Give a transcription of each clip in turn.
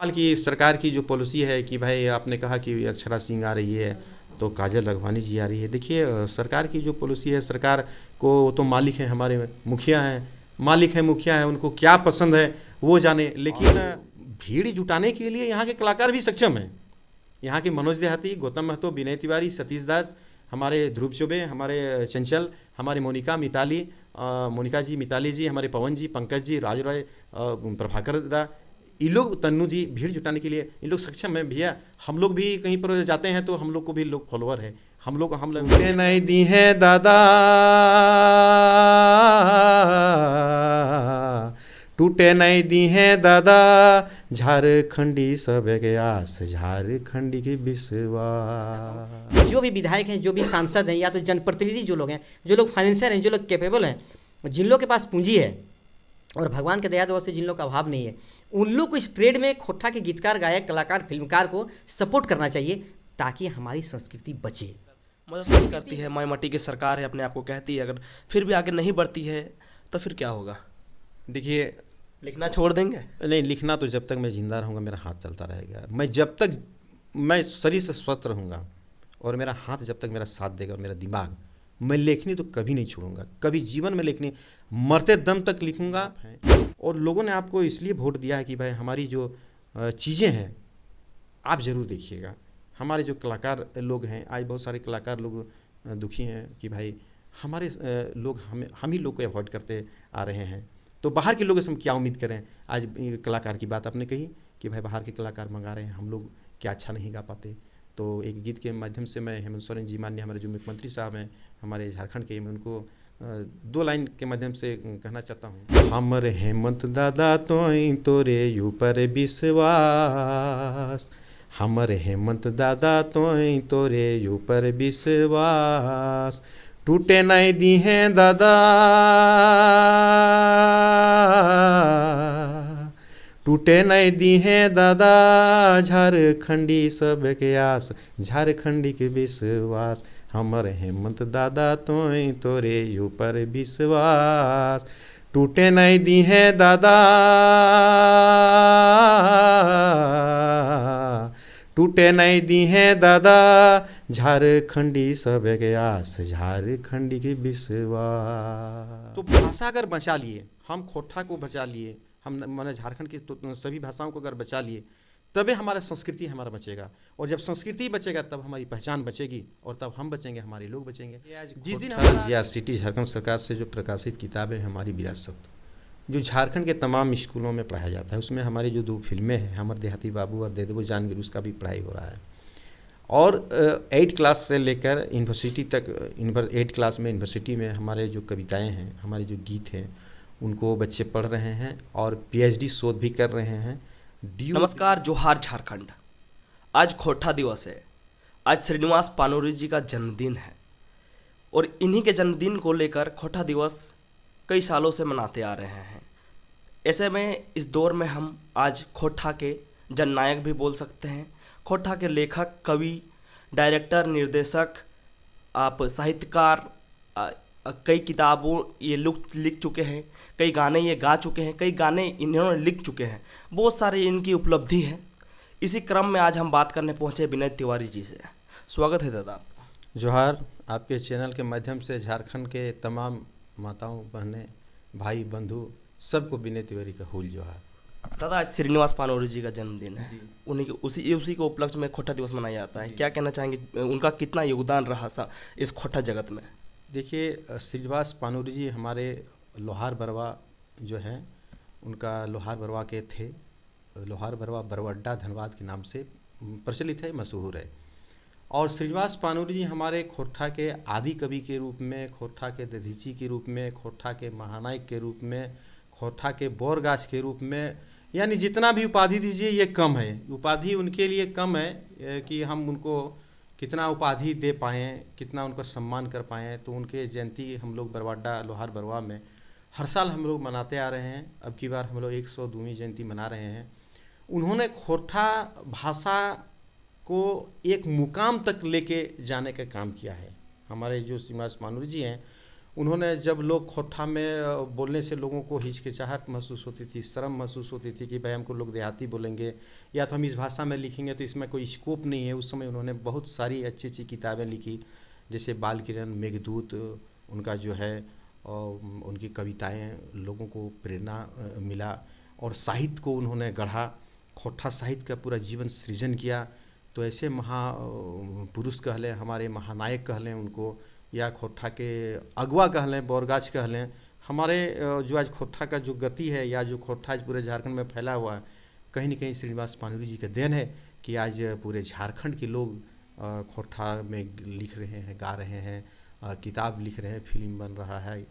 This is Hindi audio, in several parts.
हाल की सरकार की जो पॉलिसी है कि भाई आपने कहा कि अक्षरा सिंह आ रही है तो काजल लखवानी जी आ रही है। देखिए सरकार की जो पॉलिसी है, सरकार को तो मालिक है, हमारे मुखिया हैं, मालिक है मुखिया है, उनको क्या पसंद है वो जाने। लेकिन भीड़ जुटाने के लिए यहाँ के कलाकार भी सक्षम हैं। यहाँ के मनोज देहाती, गौतम महतो, विनय तिवारी, सतीश दास, हमारे ध्रुव चौबे, हमारे चंचल, हमारे मोनिका मिताली, मोनिका जी, मिताली जी, हमारे पवन जी, पंकज जी, राज रॉय, प्रभाकर दा, ये लोग, तन्नू जी, भीड़ जुटाने के लिए ये लोग सक्षम हैं भैया। हम लोग भी कहीं पर जाते हैं तो हम लोग को भी लोग फॉलोअर है। हम लोग नहीं दी हैं दादा, टूटे नहीं दी हैं दादा, झारखंडी सब के आस, झारखंडी की विश्वास। जो भी विधायक हैं, जो भी सांसद हैं, या तो जनप्रतिनिधि जो लोग हैं, जो लोग फाइनेंसर हैं, जो लोग कैपेबल हैं, जिन लोग के पास पूंजी है और भगवान के दया दुआ से जिन लोग का अभाव नहीं है, उन लोग को इस ट्रेड में खोटा के गीतकार, गायक, कलाकार, फिल्मकार को सपोर्ट करना चाहिए ताकि हमारी संस्कृति बचे। मदद नहीं करती है, माई मट्टी की सरकार है, अपने आप को कहती है, अगर फिर भी आगे नहीं बढ़ती है तो फिर क्या होगा? देखिए, लिखना छोड़ देंगे? नहीं, लिखना तो जब तक मैं जिंदा रहूँगा मेरा हाथ चलता रहेगा। मैं जब तक मैं शरीर से स्वस्थ रहूँगा और मेरा हाथ जब तक मेरा साथ देगा और मेरा दिमाग, मैं लेखनी तो कभी नहीं छोड़ूंगा, कभी जीवन में लेखनी, मरते दम तक लिखूंगा। और लोगों ने आपको इसलिए वोट दिया है कि भाई हमारी जो चीज़ें हैं आप ज़रूर देखिएगा। हमारे जो कलाकार लोग हैं, आज बहुत सारे कलाकार लोग दुखी हैं कि भाई हमारे लोग हम ही लोग को अवॉइड करते आ रहे हैं, तो बाहर के लोगों से हम क्या उम्मीद करें। आज कलाकार की बात आपने कही कि भाई बाहर के कलाकार मंगा रहे हैं, हम लोग क्या अच्छा नहीं गा पाते। तो एक गीत के माध्यम से मैं हेमंत सोरेन जी, माननीय हमारे जो मुख्यमंत्री साहब हैं हमारे झारखंड के, मैं उनको 2 लाइन के माध्यम से कहना चाहता हूँ। हमर हेमंत दादा तोरे ऊपर विश्वास, हमर हेमंत दादा तोरे ऊपर विश्वास, टूटे नहीं दी हैं दादा, टूटे नहीं दी हैं दादा, झारखंडी सब के आस, झारखंडी के विश्वास, हमर हेमंत दादा तोरे ऊपर विश्वास, टूटे नहीं दी हैं दादा, टूटे नहीं दी हैं दादा, झारखंडी सब के आस, झारखंडी की विश्वास। तो भाषा अगर बचा लिए, हम खोटा को बचा लिए, हम माने झारखंड की तो सभी भाषाओं को अगर बचा लिए, तबे हमारा संस्कृति हमारा बचेगा। और जब संस्कृति बचेगा तब हमारी पहचान बचेगी और तब हम बचेंगे, हमारे लोग बचेंगे। जिस दिन जीआरसीटी झारखंड सरकार से जो प्रकाशित किताबें हैं हमारी विरासत, जो झारखंड के तमाम स्कूलों में पढ़ाया जाता है, उसमें हमारी जो 2 फिल्में हैं, हमर देहाती बाबू और दे देवो जानगिरी, उसका भी पढ़ाई हो रहा है। और 8 क्लास से लेकर यूनिवर्सिटी तक, 8 क्लास में यूनिवर्सिटी में हमारे जो कविताएं हैं, हमारे जो गीत हैं, उनको बच्चे पढ़ रहे हैं और पीएचडी शोध भी कर रहे हैं। नमस्कार, जोहार झारखंड। आज खोटा दिवस है, आज श्रीनिवास पानोरी जी का जन्मदिन है और इन्हीं के जन्मदिन को लेकर खोटा दिवस कई सालों से मनाते आ रहे हैं। ऐसे में इस दौर में हम आज खोटा के जननायक भी बोल सकते हैं, खोटा के लेखक, कवि, डायरेक्टर, निर्देशक, आप साहित्यकार, कई किताबों ये लिख चुके हैं, कई गाने ये गा चुके हैं, कई गाने इन्होंने लिख चुके हैं, बहुत सारी इनकी उपलब्धि है। इसी क्रम में आज हम बात करने पहुंचे विनय तिवारी जी से। स्वागत है दादा आपका। जोहार। आपके चैनल के माध्यम से झारखंड के तमाम माताओं, बहनें, भाई, बंधु सबको विनय तिवारी का हुल जोहार। दादा, आज श्रीनिवास पानोरी जी का जन्मदिन है, उन्हीं उसी के उपलक्ष्य में खोटा दिवस मनाया जाता है। क्या कहना चाहेंगे, उनका कितना योगदान रहा इस खोटा जगत में? देखिए, श्रीनिवास पानोरी जी हमारे लोहार बरवा जो हैं, उनका लोहार बरवा के थे, लोहार बरवा बरवड्डा धनबाद के नाम से प्रचलित है, मशहूर है। और श्रीनिवास पानोरी जी हमारे खोटा के आदि कवि के रूप में, खोटा के दधीची के रूप में, खोटा के महानायक के रूप में, खोटा के बोरगाछ के रूप में, यानी जितना भी उपाधि दीजिए ये कम है। उपाधि उनके लिए कम है कि हम उनको कितना उपाधि दे पाएँ, कितना उनका सम्मान कर पाएँ। तो उनके जयंती हम लोग बरवाड्डा लोहार बरवा में हर साल हम लोग मनाते आ रहे हैं। अब की बार हम लोग 102वीं जयंती मना रहे हैं। उन्होंने खोटा भाषा को एक मुकाम तक लेके जाने का काम किया है। हमारे जो श्रीनिवास पानोरी जी हैं, उन्होंने जब लोग खोट्ठा में बोलने से लोगों को हिचकिचाहट महसूस होती थी, शर्म महसूस होती थी कि भाई हमको लोग देहाती बोलेंगे या तो हम इस भाषा में लिखेंगे तो इसमें कोई स्कोप नहीं है। उस समय उन्होंने बहुत सारी अच्छी अच्छी किताबें लिखी, जैसे बाल किरण, मेघदूत, उनका जो है और उनकी कविताएं लोगों को प्रेरणा मिला और साहित्य को उन्होंने गढ़ा, खोट्ठा साहित्य का पूरा जीवन सृजन किया। तो ऐसे महापुरुष कह लें, हमारे महानायक कह लें उनको, या खोट्ठा के अगवा कह लें, बोरगाछ कह लें, हमारे जो आज खोट्ठा का जो गति है या जो खोट्ठा आज पूरे झारखंड में फैला हुआ है, कहीं न कहीं श्रीनिवास पानूरी जी का देन है कि आज पूरे झारखंड के लोग खोट्ठा में लिख रहे हैं, गा रहे हैं, किताब लिख रहे हैं, फिल्म बन रहा है,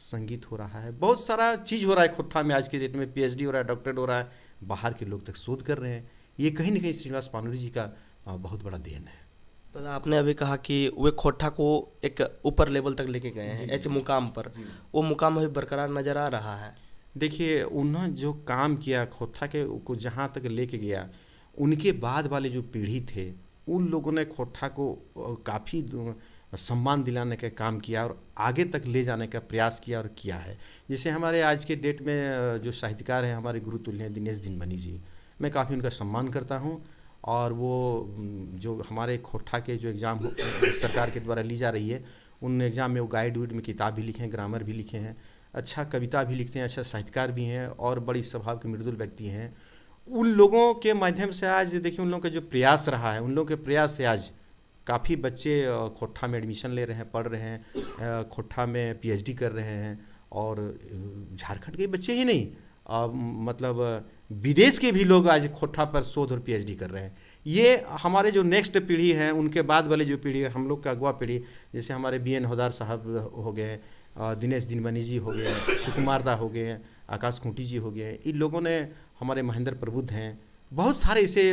संगीत हो रहा है, बहुत सारा चीज़ हो रहा है खोट्ठा में। आज के डेट में पीएचडी हो रहा है, डॉक्टरेट हो रहा है, बाहर के लोग तक शोध कर रहे हैं। ये कहीं न कहीं श्रीनिवास पानूरी जी का बहुत बड़ा देन है। तो आपने अभी कहा कि वे खोट्ठा को एक ऊपर लेवल तक लेके गए हैं, ऐसे मुकाम पर, वो मुकाम अभी बरकरार नजर आ रहा है। देखिए, उन्होंने जो काम किया खोट्ठा के को जहाँ तक लेके गया, उनके बाद वाले जो पीढ़ी थे उन लोगों ने खोट्ठा को काफ़ी सम्मान दिलाने का काम किया और आगे तक ले जाने का प्रयास किया और किया है। जैसे हमारे आज के डेट में जो साहित्यकार हैं, हमारे गुरुतुल्य हैं दिनेश दिनमणि जी, मैं काफ़ी उनका सम्मान करता हूँ। और वो जो हमारे खोट्ठा के जो एग्ज़ाम सरकार के द्वारा ली जा रही है, उन एग्ज़ाम में वो गाइड वाइड में किताब भी लिखे हैं, ग्रामर भी लिखे हैं, अच्छा कविता भी लिखते हैं, अच्छा साहित्यकार भी हैं और बड़ी स्वभाव के मृदुल व्यक्ति हैं। उन लोगों के माध्यम से आज देखिए, उन लोगों का जो प्रयास रहा है, उन लोगों के प्रयास से आज काफ़ी बच्चे खोट्ठा में एडमिशन ले रहे हैं, पढ़ रहे हैं, खोट्ठा में पीएचडी कर रहे हैं। और झारखंड के बच्चे ही नहीं, मतलब विदेश के भी लोग आज खोट्ठा पर शोध और पीएचडी कर रहे हैं। ये हमारे जो नेक्स्ट पीढ़ी है, उनके बाद वाले जो पीढ़ी है, हम लोग का अगवा पीढ़ी, जैसे हमारे बीएन हौदार साहब हो गए, दिनेश दिनमणि जी हो गए, सुकुमार दा हो गए, आकाश खूंटी जी हो गए, इन लोगों ने, हमारे महेंद्र प्रबुद्ध हैं, बहुत सारे ऐसे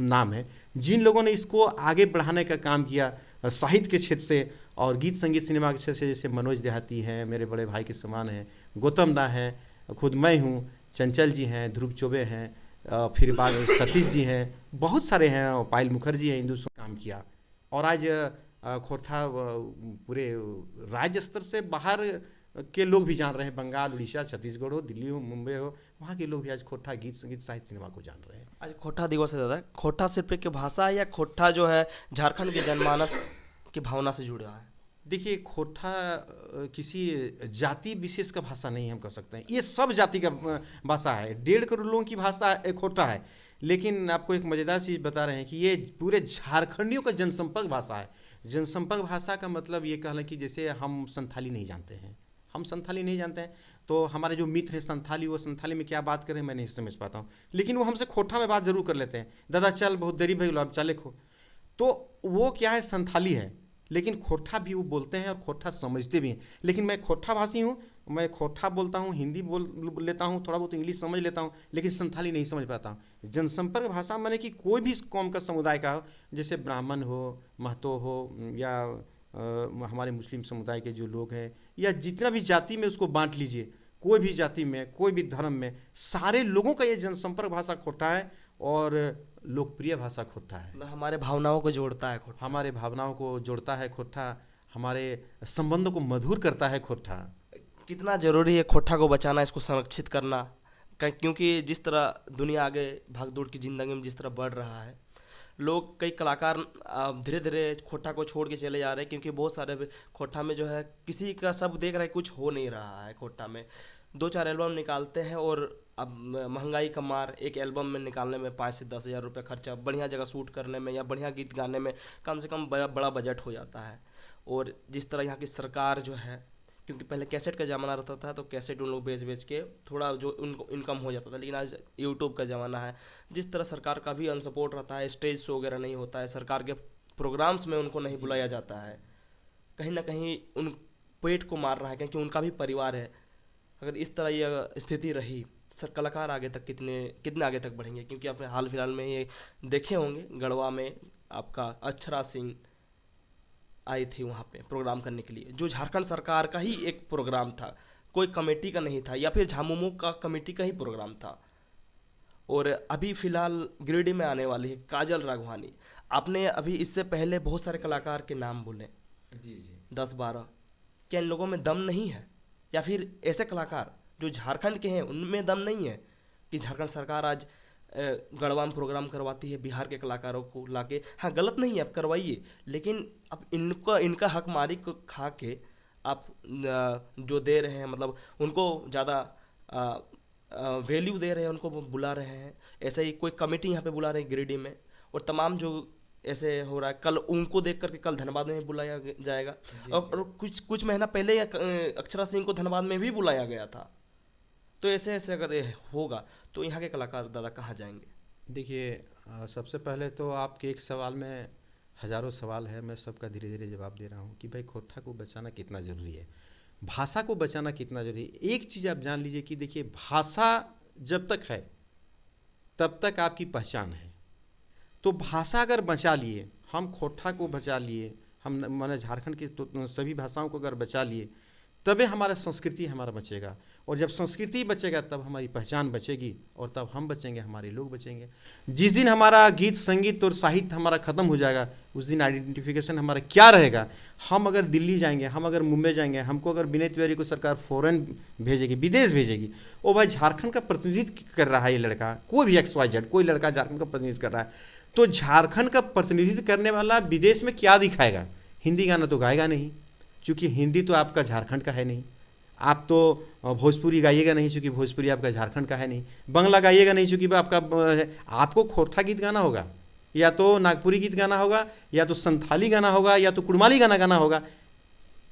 नाम हैं जिन लोगों ने इसको आगे बढ़ाने का काम किया साहित्य के क्षेत्र से और गीत संगीत सिनेमा के क्षेत्र से। जैसे मनोज देहाती हैं, मेरे बड़े भाई के समान हैं, गौतम दा हैं, खुद मैं हूँ, चंचल जी हैं, ध्रुव चौबे हैं, फिर बाद सतीश जी हैं, बहुत सारे हैं, पायल मुखर्जी हैं, हिंदू काम किया। और आज खोट्ठा पूरे राज्य स्तर से बाहर के लोग भी जान रहे हैं, बंगाल, उड़ीसा, छत्तीसगढ़ हो, दिल्ली हो, मुंबई हो, वहाँ के लोग भी आज खोट्ठा गीत संगीत साहित्य सिनेमा को जान रहे हैं। आज खोट्ठा दिवस है दादा, खोट्ठा सिर्फ एक भाषा है या खोट्ठा जो है झारखंड के जनमानस की भावना से जुड़ा है? देखिए, खोट्ठा किसी जाति विशेष का भाषा नहीं हम कह सकते हैं, ये सब जाति का भाषा है। 1.5 करोड़ लोगों की भाषा खोट्ठा है। लेकिन आपको एक मज़ेदार चीज़ बता रहे हैं कि ये पूरे झारखंडियों का जनसंपर्क भाषा है। जनसंपर्क भाषा का मतलब ये कह लें कि जैसे हम संथाली नहीं जानते हैं, हम संथाली नहीं जानते हैं, तो हमारे जो मित्र हैं संथाली, वो संथाली में क्या बात करें मैं नहीं समझ पाता हूँ, लेकिन वो हमसे खोट्ठा में बात ज़रूर कर लेते हैं। दादा चल, बहुत देरी भई अब चले खो, तो वो क्या है, संथाली है, लेकिन खोट्ठा भी वो बोलते हैं और खोट्ठा समझते भी हैं। लेकिन मैं खोट्ठा भाषी हूँ, मैं खोट्ठा बोलता हूँ, हिंदी बोल लेता हूँ, थोड़ा बहुत इंग्लिश समझ लेता हूँ, लेकिन संथाली नहीं समझ पाता हूँ। जनसंपर्क भाषा माने कि कोई भी कौम का समुदाय का हो, जैसे ब्राह्मण हो, महतो हो, या हमारे मुस्लिम समुदाय के जो लोग हैं, या जितना भी जाति में उसको बांट लीजिए, कोई भी जाति में, कोई भी धर्म में, सारे लोगों का ये जनसंपर्क भाषा खोट्ठा है और लोकप्रिय भाषा खोट्ठा है। हमारे भावनाओं को जोड़ता है खोट्ठा, हमारे भावनाओं को जोड़ता है खोट्ठा, हमारे संबंधों को मधुर करता है खोट्ठा। कितना ज़रूरी है खोट्ठा को बचाना, इसको संरक्षित करना, क्योंकि जिस तरह दुनिया आगे भागदौड़ की ज़िंदगी में जिस तरह बढ़ रहा है, लोग, कई कलाकार धीरे धीरे खोट्ठा को छोड़ के चले जा रहे हैं, क्योंकि बहुत सारे खोट्ठा में जो है किसी का सब देख रहा है, कुछ हो नहीं रहा है। खोट्ठा में 2-4 एल्बम निकालते हैं और अब महंगाई का मार, एक एल्बम में निकालने में 5 से 10 हज़ार रुपये खर्चा, बढ़िया जगह शूट करने में या बढ़िया गीत गाने में कम से कम बड़ा बजट हो जाता है। और जिस तरह यहाँ की सरकार जो है, क्योंकि पहले कैसेट का ज़माना रहता था, तो कैसेट उन लोग बेच के थोड़ा जो उनको इनकम हो जाता था, लेकिन आज यूट्यूब का ज़माना है, जिस तरह सरकार का भी अनसपोर्ट रहता है, स्टेज शो वगैरह नहीं होता है, सरकार के प्रोग्राम्स में उनको नहीं बुलाया जाता है, कहीं ना कहीं उन पेट को मार रहा है, क्योंकि उनका भी परिवार है। अगर इस तरह ये स्थिति रही, सर कलाकार आगे तक कितने आगे तक बढ़ेंगे? क्योंकि आपने हाल फिलहाल में ये देखे होंगे, गढ़वा में आपका अक्षरा सिंह आई थी वहाँ पे प्रोग्राम करने के लिए, जो झारखंड सरकार का ही एक प्रोग्राम था, कोई कमेटी का नहीं था, या फिर झामुमो का कमेटी का ही प्रोग्राम था। और अभी फ़िलहाल गिरिडीह में आने वाली है काजल राघवानी। आपने अभी इससे पहले बहुत सारे कलाकार के नाम बोले, जी 10-12, क्या इन लोगों में दम नहीं है, या फिर ऐसे कलाकार जो झारखंड के हैं उनमें दम नहीं है कि झारखंड सरकार आज गढ़वा में प्रोग्राम करवाती है बिहार के कलाकारों को लाके? हाँ, गलत नहीं है, आप करवाइए, लेकिन अब इनका हक मारी को खा के आप जो दे रहे हैं, मतलब उनको ज़्यादा वैल्यू दे रहे हैं, उनको वो बुला रहे हैं। ऐसे ही कोई कमेटी यहाँ पे बुला रहे हैं गिरिडीह में, और तमाम जो ऐसे हो रहा है, कल उनको देख करके कल धनबाद में भी बुलाया जाएगा। और कुछ महीना पहले अक्षरा सिंह को धनबाद में भी बुलाया गया था। तो ऐसे ऐसे अगर ये होगा तो यहाँ के कलाकार दादा कहाँ जाएंगे? देखिए, सबसे पहले तो आपके एक सवाल में हज़ारों सवाल है, मैं सबका धीरे धीरे जवाब दे रहा हूँ कि भाई खोटा को बचाना कितना ज़रूरी है, भाषा को बचाना कितना ज़रूरी है। एक चीज़ आप जान लीजिए कि देखिए, भाषा जब तक है तब तक आपकी पहचान है। तो भाषा अगर बचा लिए, हम खोटा को बचा लिए, हम माने झारखंड की तो सभी भाषाओं को अगर बचा लिए, तबे हमारा संस्कृति हमारा बचेगा। और जब संस्कृति बचेगा तब हमारी पहचान बचेगी, और तब हम बचेंगे, हमारे लोग बचेंगे। जिस दिन हमारा गीत संगीत और साहित्य हमारा ख़त्म हो जाएगा, उस दिन आइडेंटिफिकेशन हमारा क्या रहेगा? हम अगर दिल्ली जाएंगे, हम अगर मुंबई जाएंगे, हमको अगर विनय तिवारी को सरकार फॉरेन भेजेगी, विदेश भेजेगी, ओ भाई झारखंड का प्रतिनिधित्व कर रहा है ये लड़का, कोई भी XYZ कोई लड़का झारखंड का प्रतिनिधित्व कर रहा है, तो झारखंड का प्रतिनिधित्व करने वाला विदेश में क्या दिखाएगा? हिंदी गाना तो गाएगा नहीं, क्योंकि हिंदी तो आपका झारखंड का है नहीं। आप तो भोजपुरी गाइएगा नहीं, क्योंकि भोजपुरी आपका झारखंड का है नहीं। बंगला गाइएगा नहीं, क्योंकि आपको खोरठा गीत गाना होगा, या तो नागपुरी गीत गाना होगा, या तो संथाली गाना होगा, या तो कुड़माली गाना गाना होगा।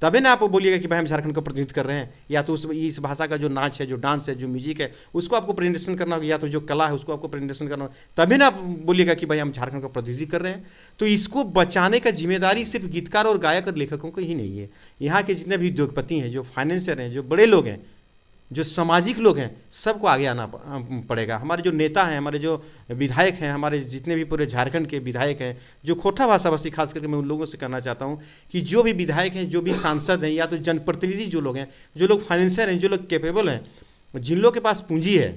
तबे ना आप बोलिएगा कि भाई हम झारखंड का प्रतिनिधित्व कर रहे हैं। या तो इस भाषा का जो नाच है, जो डांस है, जो म्यूजिक है, उसको आपको प्रेजेंटेशन करना होगा, या तो जो कला है उसको आपको प्रेजेंटेशन करना होगा, तभी ना आप बोलिएगा कि भाई हम झारखंड का प्रतिनिधित्व कर रहे हैं। तो इसको बचाने का जिम्मेदारी सिर्फ गीतकार और गायक और लेखकों को ही नहीं है। यहाँ के जितने भी उद्योगपति हैं, जो फाइनेंसर हैं, जो बड़े लोग हैं, जो सामाजिक लोग हैं, सबको आगे आना पड़ेगा। हमारे जो नेता हैं, हमारे जो विधायक हैं, हमारे जितने भी पूरे झारखंड के विधायक हैं, जो खोटा भाषाभाषी खास करके मैं उन लोगों से कहना चाहता हूं कि जो भी विधायक हैं, जो भी सांसद हैं, या तो जनप्रतिनिधि जो लोग हैं, जो लोग फाइनेंसर हैं, जो लोग कैपेबल हैं, जिन लोग के पास पूंजी है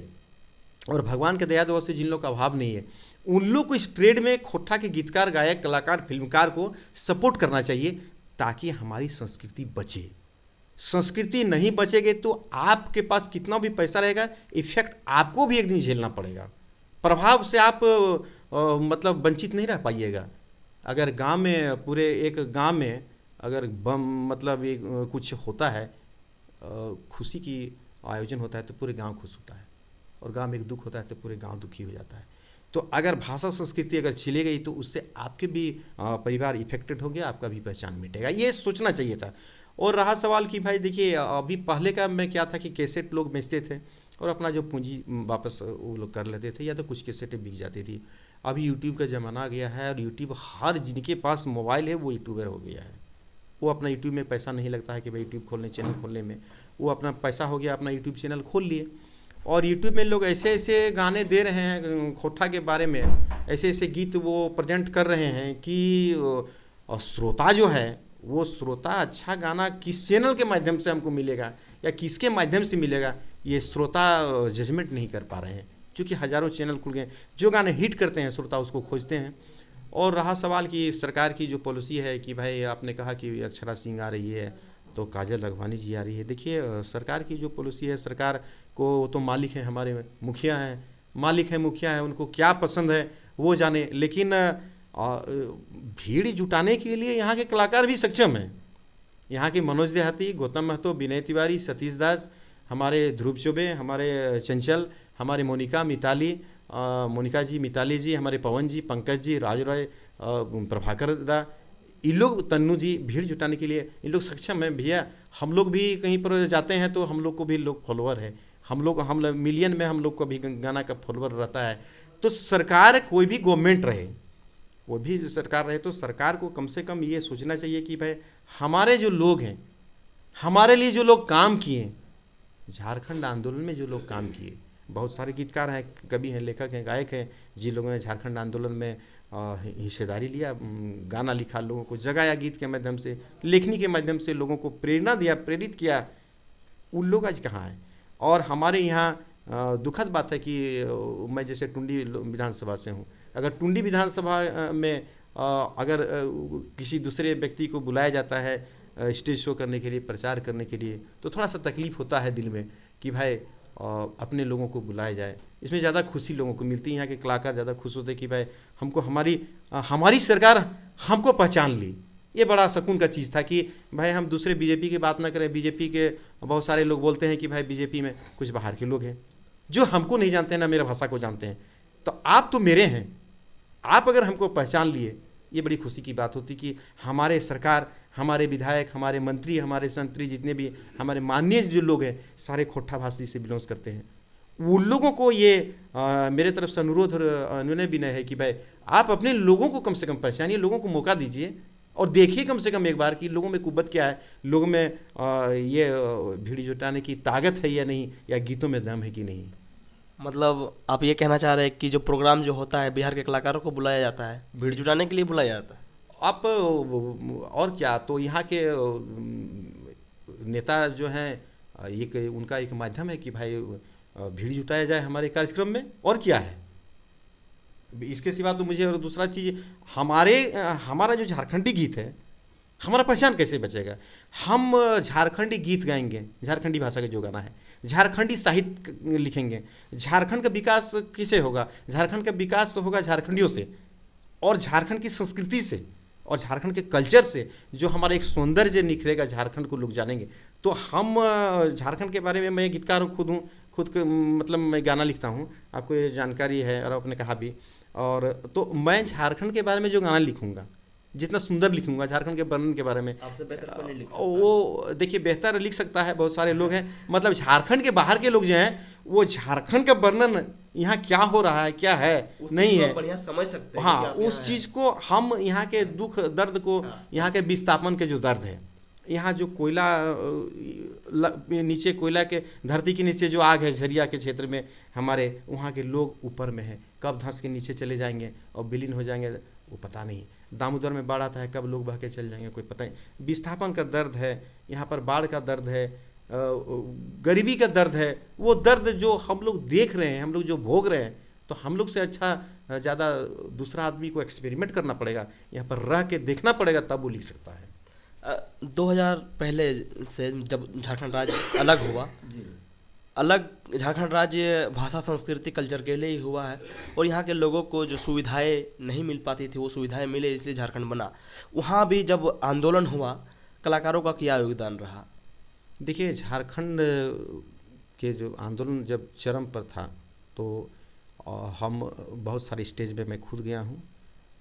और भगवान के दया दुआ से जिन लोग का अभाव नहीं है, उन लोग को इस ट्रेड में खोटा के गीतकार, गायक, कलाकार, फिल्मकार को सपोर्ट करना चाहिए, ताकि हमारी संस्कृति बचे। संस्कृति नहीं बचेगी तो आपके पास कितना भी पैसा रहेगा, इफेक्ट आपको भी एक दिन झेलना पड़ेगा। प्रभाव से आप मतलब वंचित नहीं रह पाइएगा। अगर गांव में, पूरे एक गांव में अगर मतलब एक कुछ होता है, खुशी की आयोजन होता है, तो पूरे गांव खुश होता है, और गांव में एक दुख होता है तो पूरे गांव दुखी हो जाता है। तो अगर भाषा संस्कृति अगर चली गई तो उससे आपके भी परिवार इफेक्टेड हो गया, आपका भी पहचान मिटेगा। ये सोचना चाहिए था। और रहा सवाल कि भाई देखिए, अभी पहले का में क्या था कि कैसेट लोग बेचते थे और अपना जो पूंजी वापस वो लोग कर लेते थे, या तो कुछ कैसेटें बिक जाती थी। अभी यूट्यूब का ज़माना आ गया है, और यूट्यूब हर जिनके पास मोबाइल है वो यूट्यूबर हो गया है। वो अपना यूट्यूब में पैसा नहीं लगता है कि भाई यूट्यूब खोलने, चैनल खोलने में, वो अपना पैसा हो गया, अपना यूट्यूब चैनल खोल लिए। और यूट्यूब में लोग ऐसे ऐसे गाने दे रहे हैं खोटा के बारे में, ऐसे ऐसे गीत वो प्रेजेंट कर रहे हैं कि श्रोता जो है, वो श्रोता अच्छा गाना किस चैनल के माध्यम से हमको मिलेगा या किसके माध्यम से मिलेगा, ये श्रोता जजमेंट नहीं कर पा रहे हैं, क्योंकि हज़ारों चैनल खुल गए। जो गाने हिट करते हैं श्रोता उसको खोजते हैं। और रहा सवाल कि सरकार की जो पॉलिसी है कि भाई आपने कहा कि अक्षरा सिंह आ रही है तो काजल लखवानी जी आ रही है। देखिए, सरकार की जो पॉलिसी है, सरकार को तो मालिक हैं, हमारे मुखिया हैं, मालिक हैं, मुखिया हैं, उनको क्या पसंद है वो जाने। लेकिन भीड़ जुटाने के लिए यहाँ के कलाकार भी सक्षम हैं। यहाँ के मनोज देहाती, गौतम महतो, विनय तिवारी, सतीश दास, हमारे ध्रुव चौबे, हमारे चंचल, हमारे मोनिका मिताली, मोनिका जी, मिताली जी, हमारे पवन जी, पंकज जी, राज रॉय, प्रभाकर दा, इन लोग, तन्नू जी, भीड़ जुटाने के लिए इन लोग सक्षम हैं। भैया हम लोग भी कहीं पर जाते हैं तो हम लोग को भी लोग फॉलोअर है, हम मिलियन में हम लोग को भी गाना का फॉलोअर रहता है। तो सरकार, कोई भी गवर्नमेंट रहे, वो भी सरकार रहे, तो सरकार को कम से कम ये सोचना चाहिए कि भाई हमारे जो लोग हैं, हमारे लिए जो लोग काम किए, झारखंड आंदोलन में जो लोग काम किए, बहुत सारे गीतकार हैं, कवि हैं, लेखक हैं, गायक हैं, जिन लोगों ने झारखंड आंदोलन में हिस्सेदारी लिया, गाना लिखा, लोगों को जगाया, गीत के माध्यम से, लेखनी के माध्यम से लोगों को प्रेरणा दिया, प्रेरित किया, उन लोग आज कहाँ हैं। और हमारे यहाँ दुखद बात है कि मैं जैसे टुंडी विधानसभा से हूँ, अगर टुंडी विधानसभा में अगर किसी दूसरे व्यक्ति को बुलाया जाता है स्टेज शो करने के लिए, प्रचार करने के लिए, तो थोड़ा सा तकलीफ होता है दिल में कि भाई अपने लोगों को बुलाया जाए। इसमें ज़्यादा खुशी लोगों को मिलती है, यहाँ के कलाकार ज़्यादा खुश होते हैं कि भाई हमको हमारी सरकार हमको पहचान ली। ये बड़ा सुकून का चीज़ था कि भाई हम दूसरे बीजेपी की बात ना करें। बीजेपी के बहुत सारे लोग बोलते हैं कि भाई बीजेपी में कुछ बाहर के लोग हैं जो हमको नहीं जानते हैं, ना मेरा भाषा को जानते हैं, तो आप तो मेरे हैं, आप अगर हमको पहचान लिए, ये बड़ी खुशी की बात होती कि हमारे सरकार, हमारे विधायक, हमारे मंत्री, हमारे संतरी, जितने भी हमारे माननीय जो लोग हैं सारे खोट्ठा भाषी से बिलोंग करते हैं। उन लोगों को ये मेरे तरफ से अनुरोध और अनुनय विनय है कि भाई आप अपने लोगों को कम से कम पहचानिए, लोगों को मौका दीजिए और देखिए कम से कम एक बार कि लोगों में कुव्वत क्या है, लोगों में ये भीड़ जुटाने की ताकत है या नहीं, या गीतों में दम है कि नहीं। मतलब आप ये कहना चाह रहे हैं कि जो प्रोग्राम जो होता है बिहार के कलाकारों को बुलाया जाता है, भीड़ जुटाने के लिए बुलाया जाता है। आप और क्या, तो यहाँ के नेता जो हैं एक उनका एक माध्यम है कि भाई भीड़ जुटाया जाए हमारे कार्यक्रम में, और क्या है। इसके सिवा तो मुझे और दूसरा चीज़, हमारा जो झारखंडी गीत है, हमारा पहचान कैसे बचेगा। हम झारखंडी गीत गाएंगे, झारखंडी भाषा का जो गाना है, झारखंडी साहित्य लिखेंगे। झारखंड का विकास किससे होगा? झारखंड का विकास होगा झारखंडियों से, और झारखंड की संस्कृति से, और झारखंड के कल्चर से। जो हमारा एक सौंदर्य निखरेगा, झारखंड को लोग जानेंगे। तो हम झारखंड के बारे में, मैं गीतकार खुद हूँ, मतलब मैं गाना लिखता हूँ, आपको ये जानकारी है और आपने कहा भी। और तो मैं झारखंड के बारे में जो गाना लिखूँगा, जितना सुंदर लिखूंगा झारखंड के वर्णन के बारे में, आपसे बेहतर कोई नहीं लिख सकता। वो देखिए बेहतर लिख सकता है, बहुत सारे लोग हैं। मतलब झारखंड के बाहर के लोग जो हैं वो झारखंड का वर्णन, यहाँ क्या हो रहा है, क्या है, नहीं है, बढ़िया समझ सकते हैं। हाँ, उस चीज़ को हम, यहाँ के दुख दर्द को, यहाँ के विस्थापन के जो दर्द है, यहाँ जो कोयला नीचे, कोयला के धरती के नीचे जो आग है झरिया के क्षेत्र में, हमारे वहाँ के लोग ऊपर में है, कब धंस के नीचे चले जाएंगे और विलीन हो जाएंगे वो पता नहीं। दामोदर में बाढ़ आता है, कब लोग बह के चल जाएंगे कोई पता नहीं। विस्थापन का दर्द है यहाँ पर, बाढ़ का दर्द है, गरीबी का दर्द है। वो दर्द जो हम लोग देख रहे हैं, हम लोग जो भोग रहे हैं, तो हम लोग से अच्छा ज़्यादा दूसरा आदमी को एक्सपेरिमेंट करना पड़ेगा, यहाँ पर रह के देखना पड़ेगा, तब वो लिख सकता है। 2000 पहले से जब झारखंड राज्य अलग हुआ, अलग झारखंड राज्य भाषा, संस्कृति, कल्चर के लिए ही हुआ है, और यहाँ के लोगों को जो सुविधाएं नहीं मिल पाती थी वो सुविधाएं मिले, इसलिए झारखंड बना। वहाँ भी जब आंदोलन हुआ, कलाकारों का क्या योगदान रहा? देखिए, झारखंड के जो आंदोलन जब चरम पर था, तो हम बहुत सारे स्टेज पे मैं खुद गया हूँ,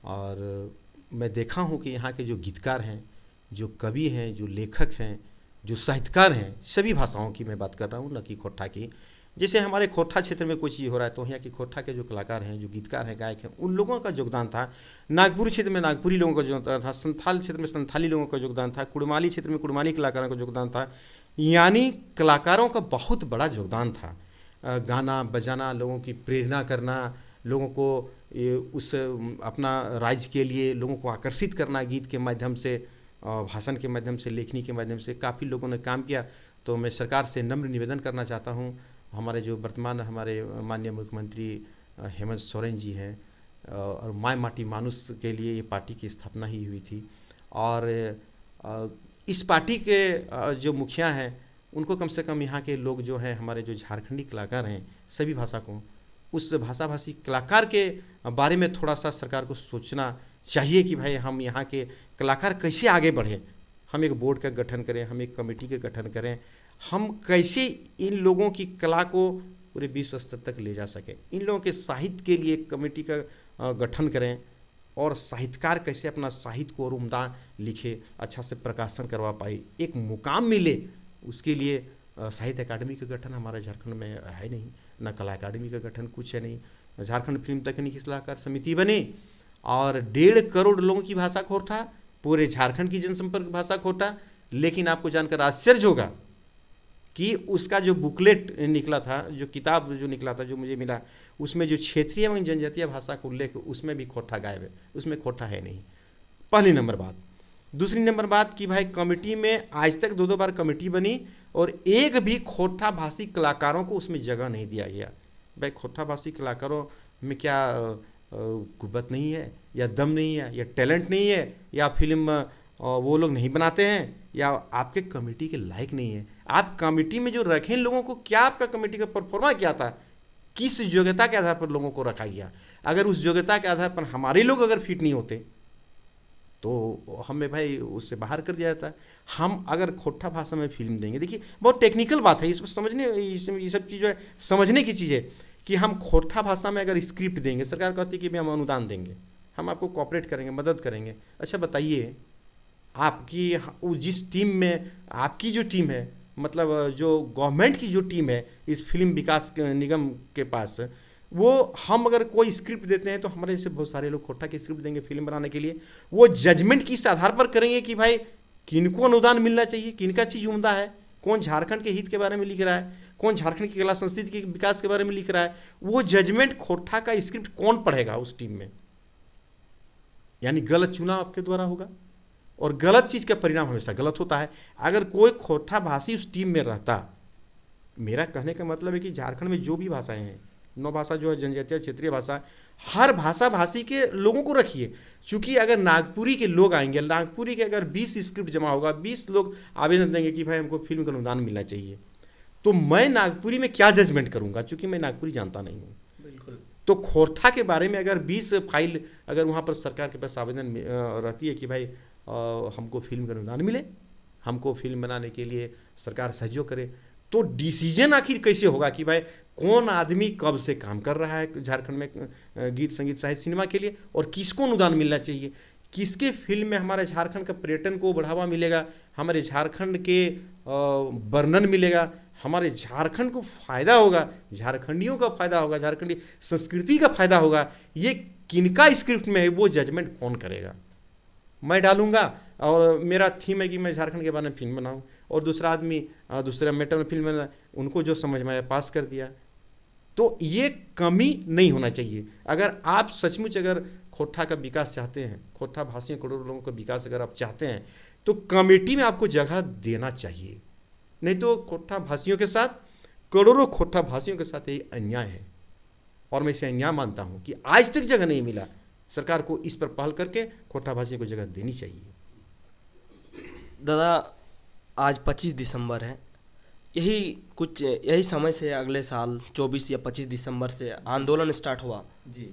और मैं देखा हूँ कि यहाँ के जो गीतकार हैं, जो कवि हैं, जो लेखक हैं, जो साहित्यकार हैं, सभी भाषाओं की मैं बात कर रहा हूँ, न कि खोट्ठा की। जैसे हमारे खोट्ठा क्षेत्र में कोई चीज़ हो रहा है, तो यहाँ की खोट्ठा के जो कलाकार हैं, जो गीतकार हैं, गायक हैं, उन लोगों का योगदान था। नागपुर क्षेत्र में नागपुरी लोगों का योगदान था, संथाल क्षेत्र में संथाली लोगों का योगदान था, कुड़माली क्षेत्र में कुड़माली कलाकारों का योगदान था। यानी कलाकारों का बहुत बड़ा योगदान था। गाना बजाना, लोगों की प्रेरणा करना, लोगों को उस अपना राज्य के लिए लोगों को आकर्षित करना, गीत के माध्यम से, भाषण के माध्यम से, लेखनी के माध्यम से काफ़ी लोगों ने काम किया। तो मैं सरकार से नम्र निवेदन करना चाहता हूँ, हमारे जो वर्तमान हमारे माननीय मुख्यमंत्री हेमंत सोरेन जी हैं, और माय माटी मानुष के लिए ये पार्टी की स्थापना ही हुई थी। और इस पार्टी के जो मुखिया हैं, उनको कम से कम यहाँ के लोग जो हैं, हमारे जो झारखंडी कलाकार हैं, सभी भाषा को, उस भाषाभाषी कलाकार के बारे में थोड़ा सा सरकार को सोचना चाहिए कि भाई हम यहाँ के कलाकार कैसे आगे बढ़ें। हम एक बोर्ड का गठन करें, हम एक कमेटी का गठन करें, हम कैसे इन लोगों की कला को पूरे विश्व स्तर तक ले जा सकें। इन लोगों के साहित्य के लिए एक कमेटी का गठन करें, और साहित्यकार कैसे अपना साहित्य को और उम्दा लिखे, अच्छा से प्रकाशन करवा पाए, एक मुकाम मिले, उसके लिए साहित्य अकादमी का गठन हमारे झारखंड में है नहीं, न कला अकादमी का गठन कुछ है नहीं। झारखंड फिल्म तकनीकी सलाहकार समिति बने, और 1.5 करोड़ लोगों की भाषा खोटा, पूरे झारखंड की जनसंपर्क भाषा खोटा। लेकिन आपको जानकर आश्चर्य होगा कि उसका जो बुकलेट निकला था, जो किताब जो निकला था, जो मुझे मिला, उसमें जो क्षेत्रीय एवं जनजातीय भाषा का उल्लेख, उसमें भी खोटा गायब है, उसमें खोटा है नहीं। पहली नंबर बात। दूसरी नंबर बात कि भाई कमेटी में आज तक 2-2 बार कमेटी बनी, और एक भी खोटा भाषी कलाकारों को उसमें जगह नहीं दिया गया। भाई खोटा भाषी कलाकारों में क्या कुव्वत नहीं है, या दम नहीं है, या टैलेंट नहीं है, या फिल्म वो लोग नहीं बनाते हैं या आपके कमेटी के लायक नहीं है। आप कमेटी में जो रखें लोगों को, क्या आपका कमेटी का परफॉर्मा क्या था, किस योग्यता के आधार पर लोगों को रखा गया। अगर उस योग्यता के आधार पर हमारे लोग अगर फिट नहीं होते तो हमें भाई उससे बाहर कर दिया जाता है। हम अगर खोट्ठा भाषा में फिल्म देंगे, देखिए बहुत टेक्निकल बात है, इसमें समझने ये सब चीज़ जो है समझने की चीज़ है कि हम खोट्ठा भाषा में अगर स्क्रिप्ट देंगे, सरकार कहती है कि हम अनुदान देंगे, हम आपको कॉपरेट करेंगे, मदद करेंगे। अच्छा बताइए, आपकी जिस टीम में आपकी जो टीम है, मतलब जो गवर्नमेंट की जो टीम है इस फिल्म विकास निगम के पास, वो हम अगर कोई स्क्रिप्ट देते हैं तो हमारे जैसे बहुत सारे लोग खोट्ठा की स्क्रिप्ट देंगे फिल्म बनाने के लिए। वो जजमेंट किस आधार पर करेंगे कि भाई किनको अनुदान मिलना चाहिए, किनका चीज़ उम्दा है, कौन झारखंड के हित के बारे में लिख रहा है, कौन झारखंड की कला संस्कृति के विकास के बारे में लिख रहा है। वो जजमेंट खोट्ठा का स्क्रिप्ट कौन पढ़ेगा उस टीम में। यानी गलत चुनाव आपके द्वारा होगा और गलत चीज़ का परिणाम हमेशा गलत होता है। अगर कोई खोट्ठा भाषी उस टीम में रहता, मेरा कहने का मतलब है कि झारखंड में जो भी भाषाएं हैं, 9 भाषा जो है जनजातीय क्षेत्रीय भाषा, हर भाषा भाषी के लोगों को रखिए। क्योंकि अगर नागपुरी के लोग आएंगे, नागपुरी के अगर 20 स्क्रिप्ट जमा होगा, 20 लोग आवेदन देंगे कि भाई हमको फिल्म का अनुदान मिलना चाहिए, तो मैं नागपुरी में क्या जजमेंट करूंगा, क्योंकि मैं नागपुरी जानता नहीं हूँ। बिल्कुल। तो खोरठा के बारे में अगर 20 फाइल अगर वहाँ पर सरकार के पास आवेदन रहती है कि भाई हमको फिल्म का अनुदान मिले, हमको फिल्म बनाने के लिए सरकार सहयोग करे, तो डिसीजन आखिर कैसे होगा कि भाई कौन आदमी कब से काम कर रहा है झारखंड में गीत संगीत साहित्य सिनेमा के लिए और किसको अनुदान मिलना चाहिए, किसके फिल्म में हमारे झारखंड का पर्यटन को बढ़ावा मिलेगा, हमारे झारखंड के वर्णन मिलेगा, हमारे झारखंड को फायदा होगा, झारखंडियों का फायदा होगा, झारखंडी संस्कृति का फायदा होगा। ये किनका स्क्रिप्ट में है, वो जजमेंट कौन करेगा। मैं डालूंगा और मेरा थीम है कि मैं झारखंड के बारे में फिल्म बनाऊं, और दूसरा आदमी दूसरे मैटर में फिल्म बना, उनको जो समझ में आया पास कर दिया। तो ये कमी नहीं होना चाहिए। अगर आप सचमुच अगर खोट्ठा का विकास चाहते हैं, खोट्ठा भाषियों करोड़ों लोगों का विकास अगर आप चाहते हैं, तो कमेटी में आपको जगह देना चाहिए। नहीं तो खोट्ठा भाषियों के साथ, करोड़ों खोट्ठा भाषियों के साथ ये अन्याय है, और मैं इसे अन्याय मानता हूँ कि आज तक जगह नहीं मिला। सरकार को इस पर पहल करके खोट्ठा भाषियों को जगह देनी चाहिए। दादा, आज 25 दिसंबर है, यही समय से अगले साल 24 या 25 दिसंबर से आंदोलन स्टार्ट हुआ जी।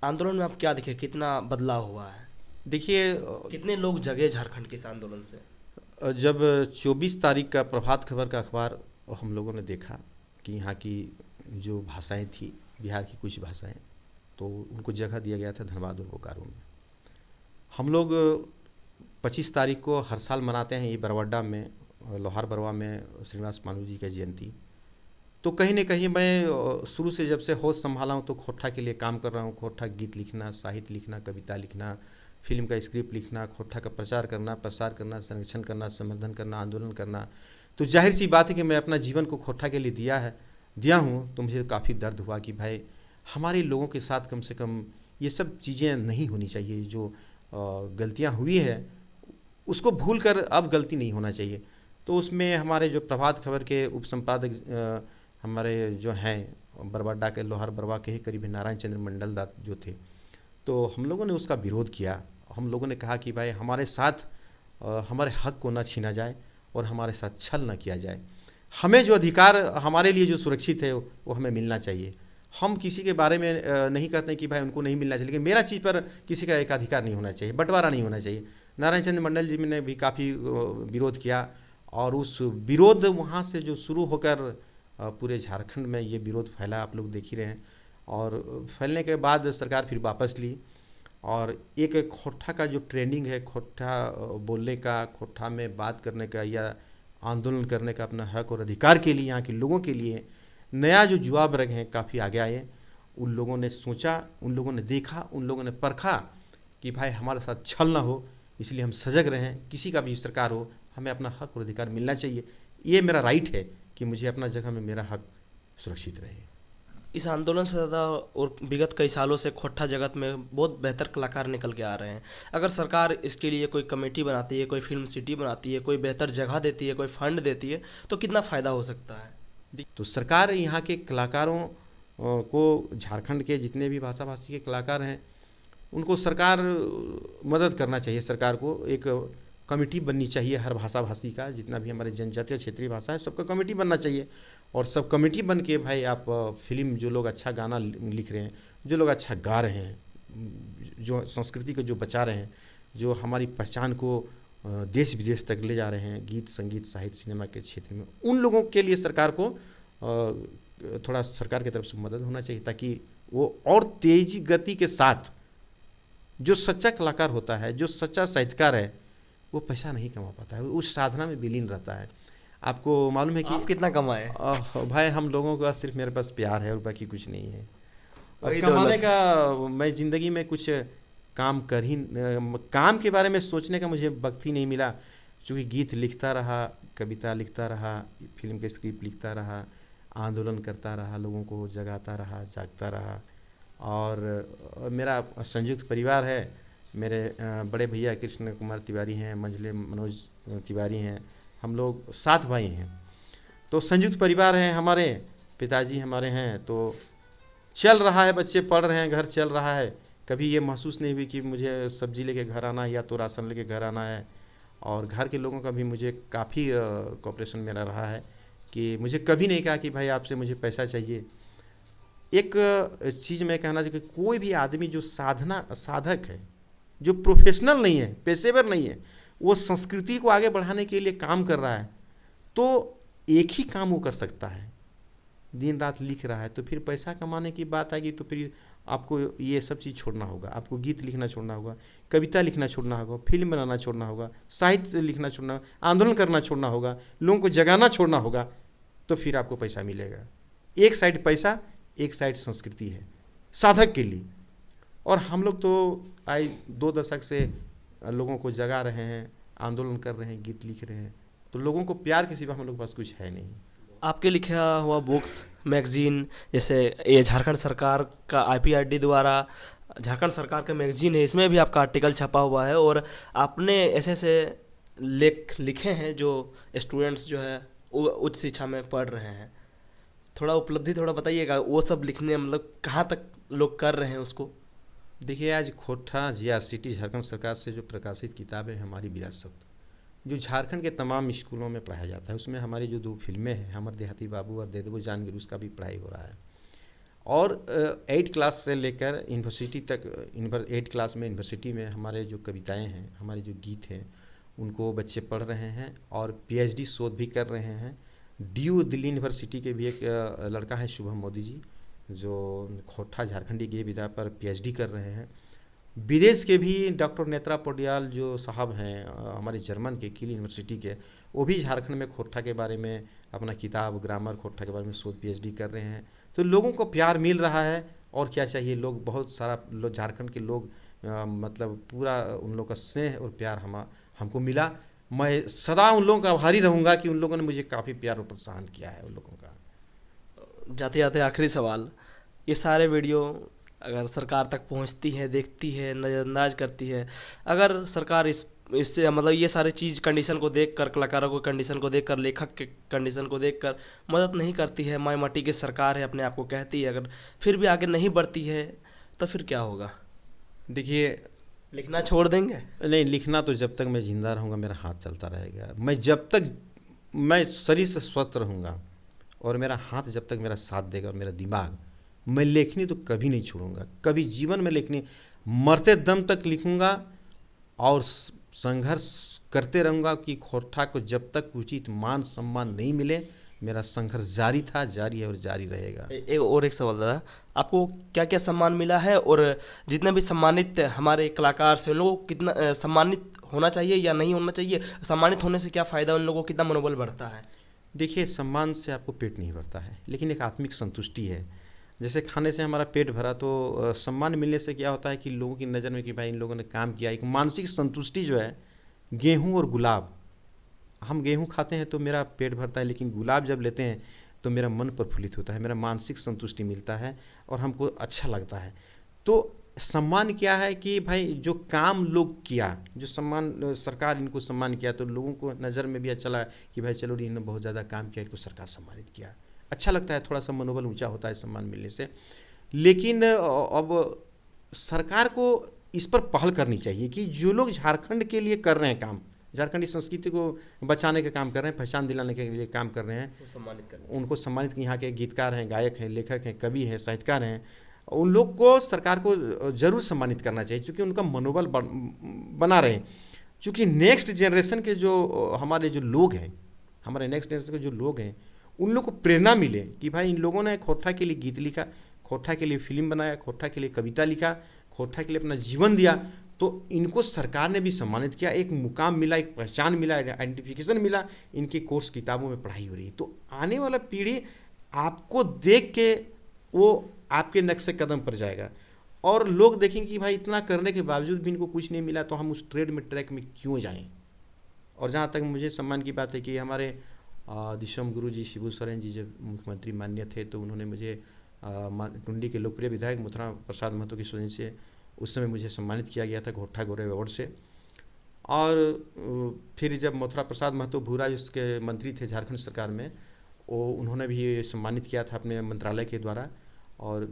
आंदोलन में आप क्या देखे, कितना बदलाव हुआ है? देखिए, कितने लोग जगे झारखंड के इस आंदोलन से? जब 24 तारीख का प्रभात खबर का अखबार हम लोगों ने देखा कि यहाँ की जो भाषाएं थी, बिहार की कुछ भाषाएं, तो उनको जगह दिया गया था धनबाद और बोकारो में। हम लोग 25 तारीख को हर साल मनाते हैं ये बरवाडा में, लोहार बरवा में श्रीनिवास पानू जी का जयंती। तो कहीं न कहीं मैं शुरू से जब से होश संभाला हूँ तो खोट्ठा के लिए काम कर रहा हूँ। खोट्ठा गीत लिखना, साहित्य लिखना, कविता लिखना, फिल्म का स्क्रिप्ट लिखना, खोट्ठा का प्रचार करना, प्रसार करना, संरक्षण करना, संवर्धन करना, आंदोलन करना। तो जाहिर सी बात है कि मैं अपना जीवन को खोट्ठा के लिए दिया हूँ। तो मुझे काफ़ी दर्द हुआ कि भाई हमारे लोगों के साथ कम से कम ये सब चीज़ें नहीं होनी चाहिए। जो गलतियाँ हुई है उसको भूल कर अब गलती नहीं होना चाहिए। तो उसमें हमारे जो प्रभात खबर के उप संपादक हमारे जो हैं बरवाडा के, लोहार बरवा के ही करीब नारायण चंद्र मंडल दास जो थे, तो हम लोगों ने उसका विरोध किया। हम लोगों ने कहा कि भाई हमारे साथ हमारे हक को ना छीना जाए और हमारे साथ छल ना किया जाए। हमें जो अधिकार हमारे लिए जो सुरक्षित है वो हमें मिलना चाहिए। हम किसी के बारे में नहीं कहते कि भाई उनको नहीं मिलना चाहिए, लेकिन मेरा चीज़ पर किसी का एक अधिकार नहीं होना चाहिए, बंटवारा नहीं होना चाहिए। नारायण चंद्र मंडल जी ने भी काफ़ी विरोध किया, और उस विरोध वहाँ से जो शुरू होकर पूरे झारखंड में ये विरोध फैला, आप लोग देख ही रहे हैं। और फैलने के बाद सरकार फिर वापस ली, और एक खोट्ठा का जो ट्रेनिंग है, खोट्ठा बोलने का, खोट्ठा में बात करने का या आंदोलन करने का अपना हक और अधिकार के लिए यहाँ के लोगों के लिए नया जो युवा वर्ग हैं काफ़ी आगे आए। उन लोगों ने सोचा, उन लोगों ने देखा, उन लोगों ने परखा कि भाई हमारे साथ छल ना हो, इसलिए हम सजग रहें। किसी का भी सरकार हो, हमें अपना हक और अधिकार मिलना चाहिए। ये मेरा राइट है कि मुझे अपना जगह में मेरा हक सुरक्षित रहे। इस आंदोलन से ज़्यादा और विगत कई सालों से खोट्ठा जगत में बहुत बेहतर कलाकार निकल के आ रहे हैं। अगर सरकार इसके लिए कोई कमेटी बनाती है, कोई फिल्म सिटी बनाती है, कोई बेहतर जगह देती है, कोई फंड देती है, तो कितना फ़ायदा हो सकता है? तो सरकार यहाँ के कलाकारों को, झारखंड के जितने भी भाषा भाषी के कलाकार हैं, उनको सरकार मदद करना चाहिए। सरकार को एक कमेटी बननी चाहिए हर भाषा भाषी का, जितना भी हमारे जनजातीय क्षेत्रीय भाषा है सबका कमेटी बनना चाहिए। और सब कमेटी बन के भाई आप फिल्म, जो लोग अच्छा गाना लिख रहे हैं, जो लोग अच्छा गा रहे हैं, जो संस्कृति को जो बचा रहे हैं, जो हमारी पहचान को देश विदेश तक ले जा रहे हैं गीत संगीत साहित्य सिनेमा के क्षेत्र में, उन लोगों के लिए सरकार को थोड़ा सरकार की तरफ से मदद होना चाहिए, ताकि वो और तेजी गति के साथ, जो सच्चा कलाकार होता है, जो सच्चा साहित्यकार है, वो पैसा नहीं कमा पाता है, उस साधना में विलीन रहता है। आपको मालूम है कि आप कितना कमाए? भाई हम लोगों का सिर्फ मेरे पास प्यार है और बाकी कुछ नहीं है। वही कमाने दौलत। का मैं ज़िंदगी में कुछ काम के बारे में सोचने का मुझे वक्त ही नहीं मिला, क्योंकि गीत लिखता रहा, कविता लिखता रहा, फिल्म के स्क्रिप्ट लिखता रहा, आंदोलन करता रहा, लोगों को जगाता रहा, जागता रहा। और मेरा संयुक्त परिवार है। मेरे बड़े भैया कृष्ण कुमार तिवारी हैं, मंझले मनोज तिवारी हैं, हम लोग 7 भाई हैं। तो संयुक्त परिवार है हमारे, पिताजी हमारे हैं, तो चल रहा है, बच्चे पढ़ रहे हैं, घर चल रहा है। कभी ये महसूस नहीं हुई कि मुझे सब्जी लेके घर आना है या तो राशन लेके घर आना है। और घर के लोगों का भी मुझे काफ़ी कोऑपरेशन मेरा रहा है कि मुझे कभी नहीं कहा कि भाई आपसे मुझे पैसा चाहिए। एक चीज़ मैं कहना चाहिए कि कोई भी आदमी जो साधक है, जो प्रोफेशनल नहीं है, पेशेवर नहीं है, वो संस्कृति को आगे बढ़ाने के लिए काम कर रहा है, तो एक ही काम वो कर सकता है, दिन रात लिख रहा है। तो फिर पैसा कमाने की बात आएगी तो फिर आपको ये सब चीज़ छोड़ना होगा, आपको गीत लिखना छोड़ना होगा, कविता लिखना छोड़ना होगा, फिल्म बनाना छोड़ना होगा, साहित्य लिखना छोड़ना होगा, आंदोलन करना छोड़ना होगा, लोगों को जगाना छोड़ना होगा, तो फिर आपको पैसा मिलेगा। एक साइड पैसा, एक साइड संस्कृति है साधक के लिए। और हम लोग तो आज 2 दशक से लोगों को जगा रहे हैं, आंदोलन कर रहे हैं, गीत लिख रहे हैं, तो लोगों को प्यार के सिवा हम लोग के पास कुछ है नहीं। आपके लिखा हुआ बुक्स, मैगजीन, जैसे ये झारखंड सरकार का IPRD द्वारा झारखंड सरकार का मैगजीन है, इसमें भी आपका आर्टिकल छपा हुआ है और आपने ऐसे ऐसे लेख लिखे हैं जो स्टूडेंट्स जो है उच्च शिक्षा में पढ़ रहे हैं। थोड़ा उपलब्धि थोड़ा बताइएगा, वो सब लिखने मतलब कहाँ तक लोग कर रहे हैं उसको? देखिए, आज खोटा GRCT झारखंड सरकार से जो प्रकाशित किताब है हमारी विरासत, जो झारखंड के तमाम स्कूलों में पढ़ाया जाता है, उसमें हमारी जो 2 फिल्में हैं, हमर देहाती बाबू और दे देबो जानगिरी, उसका भी पढ़ाई हो रहा है। और 8 क्लास से लेकर यूनिवर्सिटी तक, 8 क्लास में यूनिवर्सिटी में हमारे जो कविताएं हैं, हमारे जो गीत हैं, उनको बच्चे पढ़ रहे हैं और PhD शोध भी कर रहे हैं। DU दिल्ली यूनिवर्सिटी के भी एक लड़का है शुभम मोदी जी, जो खोटा झारखंडी गीत विधा पर PhD कर रहे हैं। विदेश के भी डॉक्टर नेत्रा पौड्याल जो साहब हैं हमारे जर्मन के किल यूनिवर्सिटी के, वो भी झारखंड में खोटा के बारे में अपना किताब ग्रामर खोटा के बारे में शोध PhD कर रहे हैं। तो लोगों को प्यार मिल रहा है, और क्या चाहिए। लोग बहुत सारा लोग झारखंड के लोग मतलब पूरा उन लोगों का स्नेह और प्यार हमको मिला। मैं सदा उन लोगों का आभारी रहूँगा कि उन लोगों ने मुझे काफ़ी प्यार और प्रोत्साहन किया है उन लोगों का। जाते जाते आखिरी सवाल, ये सारे वीडियो अगर सरकार तक पहुंचती है, देखती है, नज़रअंदाज करती है, अगर सरकार इससे मतलब ये सारी चीज़ कंडीशन को देखकर, कलाकारों को कंडीशन को देखकर, लेखक के कंडीशन को देखकर मदद नहीं करती है, माई माटी की सरकार है अपने आप को कहती है, अगर फिर भी आगे नहीं बढ़ती है तो फिर क्या होगा? देखिए, लिखना छोड़ देंगे? नहीं, लिखना तो जब तक मैं ज़िंदा रहूँगा मेरा हाथ चलता रहेगा। मैं जब तक मैं शरीर से स्वस्थ रहूँगा और मेरा हाथ जब तक मेरा साथ देगा और मेरा दिमाग, मैं लेखनी तो कभी नहीं छोड़ूंगा, कभी जीवन में लेखनी, मरते दम तक लिखूंगा और संघर्ष करते रहूँगा कि खोटा को जब तक उचित मान सम्मान नहीं मिले, मेरा संघर्ष जारी था, जारी है और जारी रहेगा। एक सवाल दादा, आपको क्या क्या सम्मान मिला है और जितने भी सम्मानित हमारे कलाकार से उन लोगों को कितना सम्मानित होना चाहिए या नहीं होना चाहिए? सम्मानित होने से क्या फ़ायदा, उन लोगों को कितना मनोबल बढ़ता है? देखिए, सम्मान से आपको पेट नहीं भरता है, लेकिन एक आत्मिक संतुष्टि है। जैसे खाने से हमारा पेट भरा, तो सम्मान मिलने से क्या होता है कि लोगों की नज़र में कि भाई इन लोगों ने काम किया, एक मानसिक संतुष्टि जो है। गेहूं और गुलाब, हम गेहूं खाते हैं तो मेरा पेट भरता है, लेकिन गुलाब जब लेते हैं तो मेरा मन प्रफुल्लित होता है, मेरा मानसिक संतुष्टि मिलता है और हमको अच्छा लगता है। तो सम्मान क्या है कि भाई जो काम लोग किया, जो सम्मान सरकार इनको सम्मान किया, तो लोगों को नज़र में भी अच्छा लगा कि भाई चलो इन्होंने बहुत ज़्यादा काम किया, इनको सरकार सम्मानित किया, अच्छा लगता है, थोड़ा सा मनोबल ऊंचा होता है सम्मान मिलने से। लेकिन अब सरकार को इस पर पहल करनी चाहिए कि जो लोग झारखंड के लिए कर रहे हैं काम, झारखंडी संस्कृति को बचाने का काम कर रहे हैं, पहचान दिलाने के लिए काम कर रहे हैं, वो सम्मानित करें। उनको सम्मानित, यहाँ के गीतकार हैं, गायक हैं, लेखक हैं, कवि हैं, साहित्यकार हैं, उन लोग को सरकार को जरूर सम्मानित करना चाहिए, क्योंकि उनका मनोबल बना रहे। क्योंकि नेक्स्ट जनरेशन के जो हमारे जो लोग हैं, हमारे नेक्स्ट जनरेशन के जो लोग हैं, उन लोग को प्रेरणा मिले कि भाई इन लोगों ने खोरठा के लिए गीत लिखा, खोरठा के लिए फिल्म बनाया, खोरठा के लिए कविता लिखा, खोरठा के लिए अपना जीवन दिया, तो इनको सरकार ने भी सम्मानित किया, एक मुकाम मिला, एक पहचान मिला, आइडेंटिफिकेशन मिला, इनकी कोर्स किताबों में पढ़ाई हो रही है। तो आने वाला पीढ़ी आपको देख के वो आपके नक्शे कदम पर जाएगा, और लोग देखेंगे कि भाई इतना करने के बावजूद भी इनको कुछ नहीं मिला, तो हम उस ट्रैक में क्यों जाएं। और जहाँ तक मुझे सम्मान की बात है कि हमारे दिशम गुरु जी शिबू सोरेन जी जब मुख्यमंत्री माननीय थे, तो उन्होंने मुझे टुंडी के लोकप्रिय विधायक मथुरा प्रसाद महतो की सोच से उस समय मुझे सम्मानित किया गया था घोट्ठा गौरव अवार्ड से। और फिर जब मथुरा प्रसाद महतो भूरा उसके मंत्री थे झारखंड सरकार में, वो उन्होंने भी सम्मानित किया था अपने मंत्रालय के द्वारा। और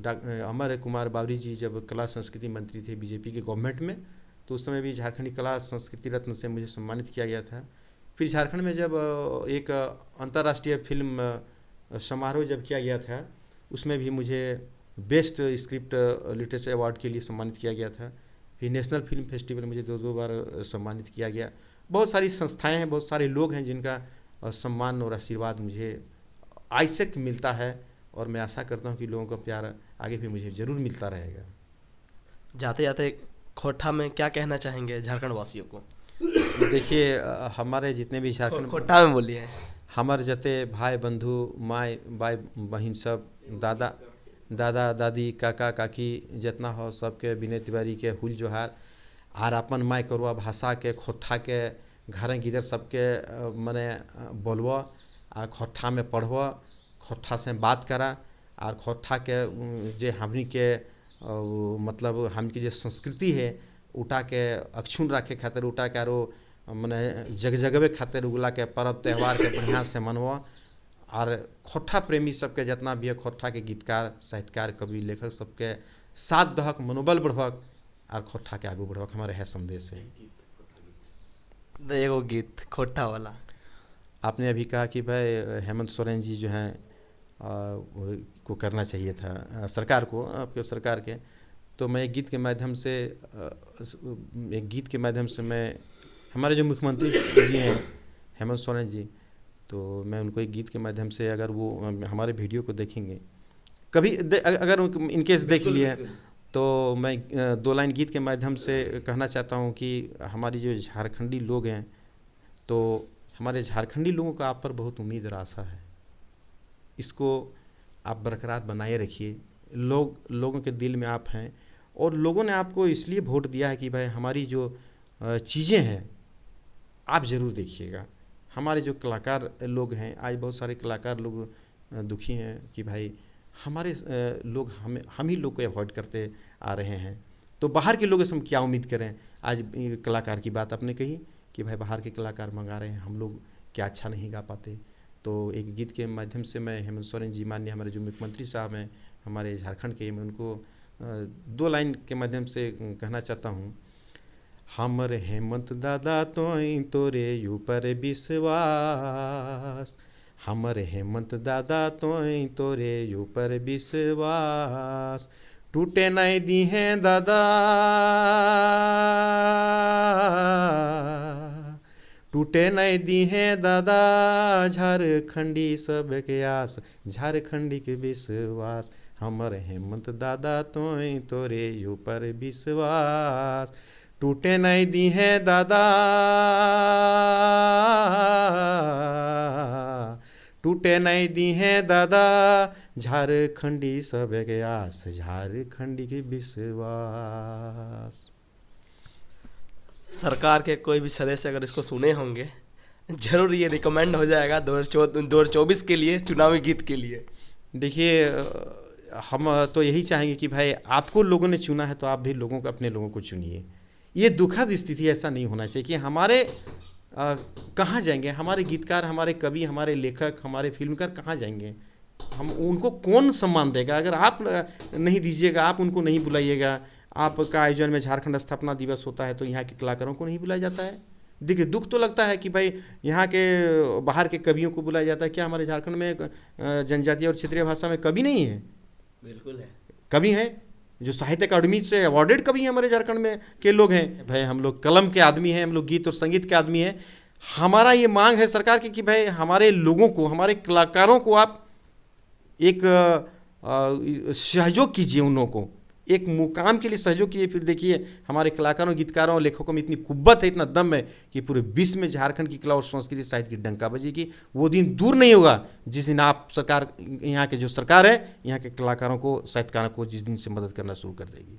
अमर कुमार बावरी जी जब कला संस्कृति मंत्री थे बीजेपी के गवर्नमेंट में, तो उस समय भी झारखंडी कला संस्कृति रत्न से मुझे सम्मानित किया गया था। फिर झारखंड में जब एक अंतर्राष्ट्रीय फिल्म समारोह जब किया गया था, उसमें भी मुझे बेस्ट स्क्रिप्ट लिटरेचर अवार्ड के लिए सम्मानित किया गया था। फिर नेशनल फिल्म फेस्टिवल मुझे दो बार सम्मानित किया गया। बहुत सारी संस्थाएं हैं, बहुत सारे लोग हैं जिनका सम्मान और आशीर्वाद मुझे ऐसे मिलता है, और मैं आशा करता हूं कि लोगों का प्यार आगे भी मुझे ज़रूर मिलता रहेगा। जाते जाते खोरठा में क्या कहना चाहेंगे झारखंड वासियों को? देखिए, हमारे जितने भी झारखंड, खोरठा में बोलिए। हमारे जते भाई बंधु माय भाई बहन सब, दादा दादी काका काकी जितना हो, सबके विनय तिवारी के हुल जोहार। आर अपन माय करवा भाषा के खोरठा के घर गिदर सबके मने बोलबो, आ खोरठा में पढ़बो, खोरठा से बात करा, और खोरठा के जे हमनी के मतलब हमनी की जो संस्कृति है उटा के अक्षुण रखे खातिर, उटा के आरो मने जगजगवे खातिर उगला के पर्व त्यौहार के बढ़िया से मनबो। और खोरठा प्रेमी सबके जितना भी है, खोरठा के गीतकार, साहित्यकार, कवि, लेखक सबके साथ दहक, मनोबल बढ़वक, और खोरठा के आगू बढ़वक हमारे है संदेश है। एगो गीत खोरठा वाला। आपने अभी कहा कि भाई हेमंत सोरेन जी जो हैं को करना चाहिए था सरकार को, आपके सरकार के, तो मैं एक गीत के माध्यम से मैं हमारे जो मुख्यमंत्री जी हैं हेमंत सोरेन जी, तो मैं उनको एक गीत के माध्यम से, अगर वो हमारे वीडियो को देखेंगे कभी अगर इनकेस देख लिए, तो मैं 2 लाइन गीत के माध्यम से कहना चाहता हूँ कि हमारी जो झारखंडी लोग हैं, तो हमारे झारखंडी लोगों का आप पर बहुत उम्मीद और आशा है। इसको आप बरकरार बनाए रखिए। लोगों के दिल में आप हैं, और लोगों ने आपको इसलिए वोट दिया है कि भाई हमारी जो चीज़ें हैं आप ज़रूर देखिएगा। हमारे जो कलाकार लोग हैं, आज बहुत सारे कलाकार लोग दुखी हैं कि भाई हमारे लोग हम ही लोग को अवॉइड करते आ रहे हैं, तो बाहर के लोगों से हम क्या उम्मीद करें। आज कलाकार की बात आपने कही कि भाई बाहर के कलाकार मंगा रहे हैं, हम लोग क्या अच्छा नहीं गा पाते। तो एक गीत के माध्यम से मैं हेमंत सोरेन जी माननीय हमारे जो मुख्यमंत्री साहब हैं हमारे झारखंड के, मैं उनको 2 लाइन के माध्यम से कहना चाहता हूँ। हमर हेमंत दादा तोरे ऊपर विश्वास, हमर हेमंत दादा तोरे ऊपर विश्वास, टूटे नहीं दी हैं दादा, टूटे नहीं दी हैं दादा, झारखंडी सबके आस, झारखंडी के विश्वास, हमर हेमंत दादा तोरे ऊपर विश्वास, टूटे नहीं दी हैं दादा, टूटे नहीं दी हैं दादा, झारखंडी सबके आस, झारखंडी के विश्वास। सरकार के कोई भी सदस्य अगर इसको सुने होंगे, जरूर ये रिकमेंड हो जाएगा 2024 के लिए, चुनावी गीत के लिए। देखिए, हम तो यही चाहेंगे कि भाई आपको लोगों ने चुना है, तो आप भी लोगों को, अपने लोगों को चुनिए। ये दुखद स्थिति ऐसा नहीं होना चाहिए कि हमारे कहाँ जाएंगे हमारे गीतकार, हमारे कवि, हमारे लेखक, हमारे फिल्मकार कहाँ जाएंगे। हम उनको कौन सम्मान देगा अगर आप नहीं दीजिएगा, आप उनको नहीं बुलाइएगा, आपका आयोजन में झारखंड स्थापना दिवस होता है तो यहाँ के कलाकारों को नहीं बुलाया जाता है। देखिए दुख तो लगता है कि भाई यहाँ के बाहर के कवियों को बुलाया जाता है, क्या हमारे झारखंड में जनजातीय और क्षेत्रीय भाषा में कवि नहीं है? बिल्कुल है। कवि हैं जो साहित्य अकादमी से अवार्डेड कवि हैं हमारे झारखंड में के लोग हैं। भाई हम लोग कलम के आदमी हैं, हम लोग गीत और संगीत के आदमी हैं। हमारा ये मांग है सरकार की कि भाई हमारे लोगों को, हमारे कलाकारों को आप एक सहयोग कीजिए, उन लोगों को एक मुकाम के लिए सहयोग कीजिए। फिर देखिए हमारे कलाकारों, गीतकारों और लेखकों में इतनी कुव्वत है, इतना दम है कि पूरे विश्व में झारखंड की कला और संस्कृति साहित्य की डंका बजेगी। वो दिन दूर नहीं होगा जिस दिन आप सरकार, यहाँ के जो सरकार है, यहाँ के कलाकारों को, साहित्यकारों को जिस दिन से मदद करना शुरू कर देगी।